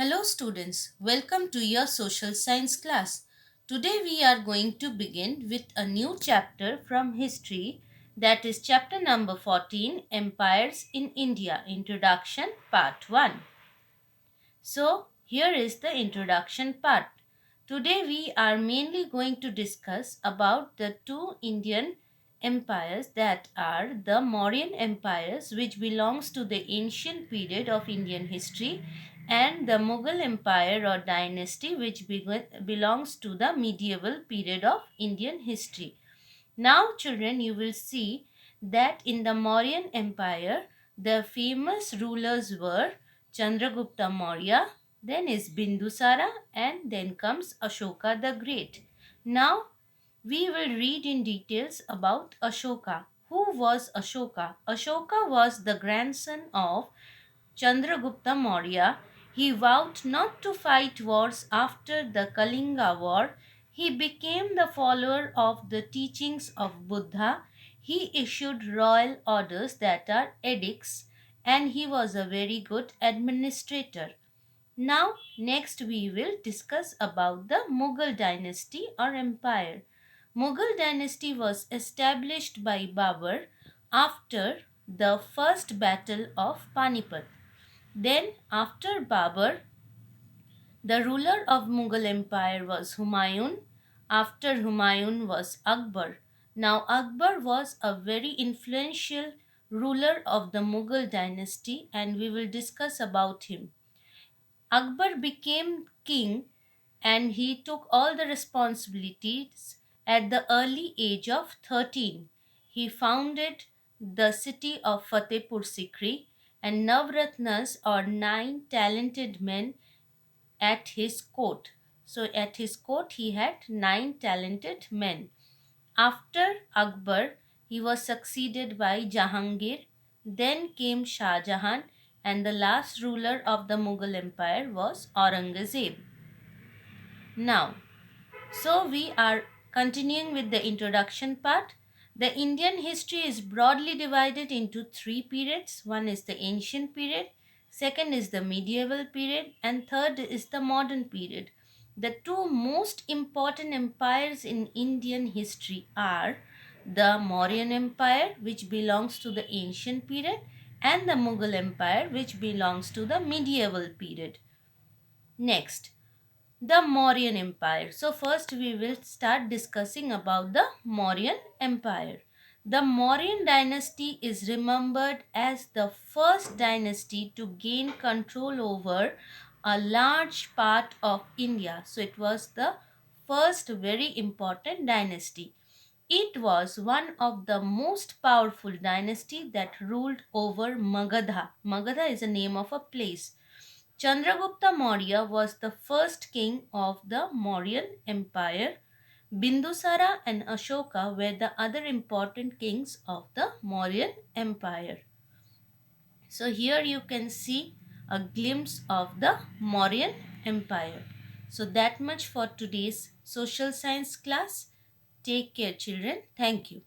Hello students, welcome to your social science class. Today we are going to begin with a new chapter from history, that is chapter number 14, Empires in India, Introduction Part 1. So here is the introduction part. Today we are mainly going to discuss about the two Indian empires, that are the Mauryan empires, which belongs to the ancient period of Indian history, and the Mughal empire or dynasty, which belongs to the medieval period of Indian history. Now, children, you will see that in the Mauryan Empire, the famous rulers were Chandragupta Maurya, then is Bindusara, and then comes Ashoka the Great. Now, we will read in details about Ashoka. Who was Ashoka? Ashoka was the grandson of Chandragupta Maurya. He vowed not to fight wars after the Kalinga War. He became the follower of the teachings of Buddha. He issued royal orders, that are edicts, and he was a very good administrator. Now, next we will discuss about the Mughal dynasty or empire. Mughal dynasty was established by Babur after the first battle of Panipat. Then, after Babur, the ruler of Mughal Empire was Humayun. After Humayun was Akbar. Now, Akbar was a very influential ruler of the Mughal dynasty, and we will discuss about him. Akbar became king and he took all the responsibilities at the early age of 13. He founded the city of Fatehpur Sikri, and Navratnas or nine talented men at his court. So, at his court, he had nine talented men. After Akbar, he was succeeded by Jahangir, then came Shah Jahan, and the last ruler of the Mughal Empire was Aurangzeb. Now, so we are continuing with the introduction part. The Indian history is broadly divided into three periods. One is the ancient period, second is the medieval period, and third is the modern period. The two most important empires in Indian history are the Mauryan Empire, which belongs to the ancient period, and the Mughal Empire, which belongs to the medieval period. Next, the Mauryan Empire. So first we will start discussing about the Mauryan Empire. The Mauryan dynasty is remembered as the first dynasty to gain control over a large part of India. So it was the first very important dynasty. It was one of the most powerful dynasty that ruled over Magadha. Magadha is a name of a place. Chandragupta Maurya was the first king of the Mauryan Empire. Bindusara and Ashoka were the other important kings of the Mauryan Empire. So here you can see a glimpse of the Mauryan Empire. So that much for today's social science class. Take care children. Thank you.